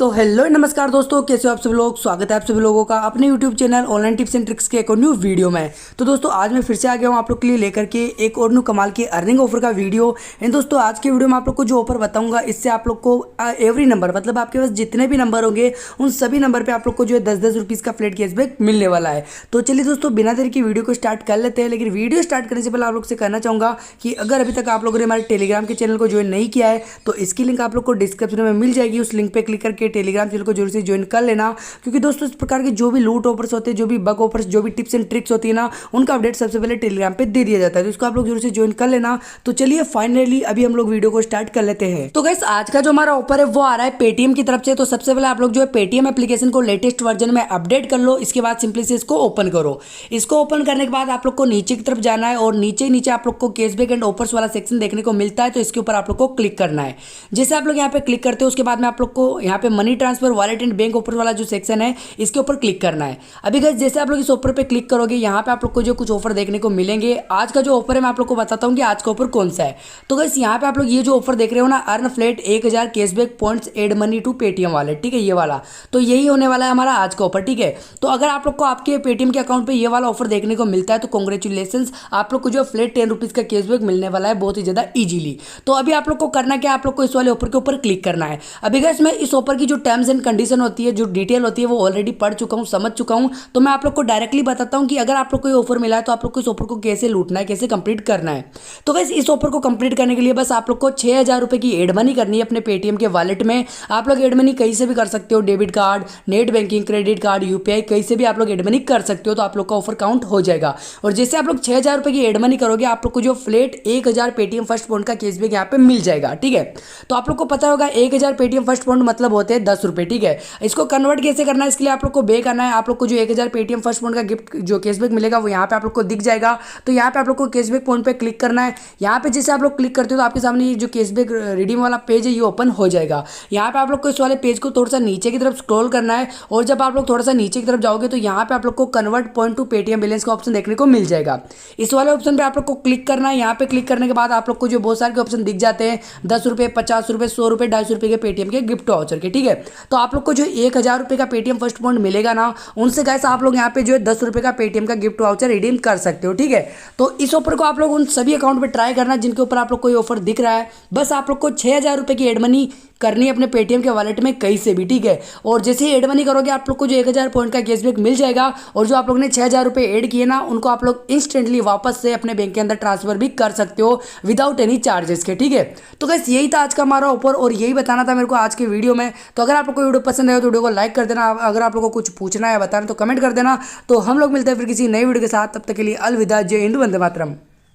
तो हेलो नमस्कार दोस्तों, कैसे हो आप सभी लोग। स्वागत है आप सभी लोगों का अपने YouTube channel online tips and tricks के एक और न्यू वीडियो में। तो दोस्तों आज मैं फिर से आ गया हूँ आप लोग के लिए लेकर के एक और न्यू कमाल की अर्निंग ऑफर का वीडियो। एंड दोस्तों आज के वीडियो में आप लोग को जो ऑफर बताऊंगा इससे आप लोग को एवरी नंबर मतलब आपके पास जितने भी नंबर होंगे उन सभी नंबर पर आप लोग को जो है 10-10 रुपीज़ का फ्लैट कैशबैक मिलने वाला है। तो चलिए दोस्तों बिना देर की वीडियो को स्टार्ट कर लेते हैं। लेकिन वीडियो स्टार्ट करने से पहले आप लोग से कहना चाहूँगा कि अगर अभी तक आप लोगों ने हमारे टेलीग्राम के चैनल को ज्वाइन नहीं किया है तो इसकी लिंक आप लोग को डिस्क्रिप्शन में मिल जाएगी। उस लिंक पर क्लिक करके टेलीग्राम चैनल को से ज्वाइन कर लेना, क्योंकि दोस्तों इस प्रकार के जो भी लूट ऑफर्स होते हैं, जो भी बग ऑफर्स, जो भी टिप्स एंड ट्रिक्स होती है ना, उनका अपडेट सबसे पहले टेलीग्राम पे दे दिया जाता है। तो इसको आप लोग जरूर से ज्वाइन कर लेना। तो चलिए फाइनली अभी हम लोग वीडियो को स्टार्ट कर लेते हैं। तो गाइस आज का जो हमारा ऑफर है वो आ रहा है पेटीएम की तरफ से। तो सबसे पहले आप लोग जो है पेटीएम एप्लीकेशन को लेटेस्ट वर्जन में अपडेट कर लो। इसके बाद सिंपली से इसको ओपन करो। इसको ओपन करने के बाद आप लोग को नीचे की तरफ जाना है और नीचे नीचे आप लोग को कैशबैक एंड ऑफर्स वाला सेक्शन देखने को मिलता है। तो इसके ऊपर आप लोग को क्लिक करना है। जैसे आप लोग यहाँ पे क्लिक करते हो उसके बाद में आप लोग को यहाँ पे money transfer, wallet and bank offer वाला जो सेक्शन है इसके ऊपर क्लिक करना है। अभी गाइस जैसे आप लोग इस ऑफर पे क्लिक करोगे यहाँ पे आप लोग को जो कुछ ऑफर देखने को मिलेंगे। आज का जो ऑफर है मैं आप लोग को बताता हूँ कि आज का ऑफर कौन सा है। तो गाइस यहाँ पे आप लोग ये जो ऑफर देख रहे हो ना, earn flat 1000 cashback points add money to Paytm wallet, ठीक है, ये वाला। तो यही होने वाला है हमारा आज का ऑफर, ठीक है। तो अगर आप लोग को आपके पेटीएम के अकाउंट पे ये वाला ऑफर देखने को मिलता है तो कॉन्ग्रेचुलेशन, आप लोग को जो फ्लैट 10 रुपीज़ का कैशबैक मिलने वाला है बहुत ही ज़्यादा ईजिली। तो अभी आप लोग को करना क्या, आप लोग को इस वाले ऑफर के ऊपर क्लिक करना है। अभी गाइस मैं इस ऑफर की जो टर्म्स एंड कंडीशन होती है, जो डिटेल होती है, वो ऑलरेडी पढ़ चुका हूं, समझ चुका हूं। तो मैं आप लोग को डायरेक्टली बताता हूं कि अगर आप लोग को ये ऑफर मिला है तो आप लोग को इस ऑफर को कैसे लूटना है, कैसे कंप्लीट करना है। तो गाइस इस ऑफर को कंप्लीट करने के लिए बस आप लोग को 6000 रुपए की एड मनी करनी है अपने पेटीएम के वॉलेट में। आप लोग एड मनी कहीं से भी कर सकते हो, debit card, net banking, credit card, UPI, कहीं से भी आप लोग एड मनी कर सकते हो। तो आप लोग का ऑफर काउंट हो जाएगा। और जैसे आप लोग 6000 रुपए की एड मनी करोगे आप लोग को जो फ्लैट 1000 पेटीएम फर्स्ट पॉइंट का कैशबैक यहाँ पे मिल जाएगा, ठीक है। तो आप लोग को पता होगा 1000 पेटीएम फर्स्ट पॉइंट मतलब होते हैं 10 रुपए, ठीक है। इसको कन्वर्ट कैसे करना है इसके लिए आप लोग को बे करना है। आप लोग को जो 1000 पेटीएम फर्स्ट पॉइंट का गिफ्ट जो कैशबैक मिलेगा वो यहाँ पे आप लोग को दिख जाएगा। तो यहाँ पे आप लोग को कैशबैक पॉइंट पे क्लिक करना है। यहाँ पे जैसे आप लोग क्लिक करते हो तो आपके सामने ये जो कैशबैक रिडीम वाला पेज है ये ओपन हो जाएगा। यहाँ पे आप लोग को इस वाले पेज को थोड़ा सा नीचे की तरफ स्क्रॉल करना है और जब आप लोग थोड़ा सा नीचे की तरफ जाओगे तो यहाँ पे आप लोग को convert point two Paytm balance का ऑप्शन देखने को मिल जाएगा। इस वाले ऑप्शन पे आप लोग को क्लिक करना है। यहाँ पे क्लिक करने के बाद आप लोग को जो बहुत सारे के ऑप्शन दिख जाते हैं, 10 रुपये, 50 रुपये, 100 रुपये, 250 रुपये के पेटीएम के गिफ्ट वाउचर के, ठीक है। तो आप लोग को जो 1000 रुपये का पेटीएम फर्स्ट पॉइंट मिलेगा ना, उनसे गाइस आप लोग यहाँ पे जो है 10 रुपये का पेटीएम का गिफ्ट वाउचर रिडीम कर सकते हो, ठीक है। तो इस ऑफर को आप लोग उन सभी अकाउंट पे ट्राई करना जिनके ऊपर आप लोग को ये ऑफर दिख रहा है। बस आप लोग को 6000 रुपये की एड मनी करनी है अपने पेटीएम के वॉलेट में कहीं से भी, ठीक है। और जैसे ही एड मनी करोगे आप लोग को जो 1000 पॉइंट का कैशबैक मिल जाएगा और जो आप लोग ने 6000 रुपये ऐड किए ना उनको आप लोग इंस्टेंटली वापस से अपने बैंक के अंदर ट्रांसफर भी कर सकते हो विदाउट एनी चार्जेस के, ठीक है। तो गाइस यही था आज का हमारा ऑफर और यही बताना था मेरे को आज के वीडियो में। तो अगर आप लोग को वीडियो पसंद आए तो वीडियो को लाइक कर देना। अगर आप लोग को कुछ पूछना है बताना तो कमेंट कर देना। तो हम लोग मिलते हैं फिर किसी नई वीडियो के साथ। तब तक के लिए अलविदा, जय हिंद, वंदे मातरम।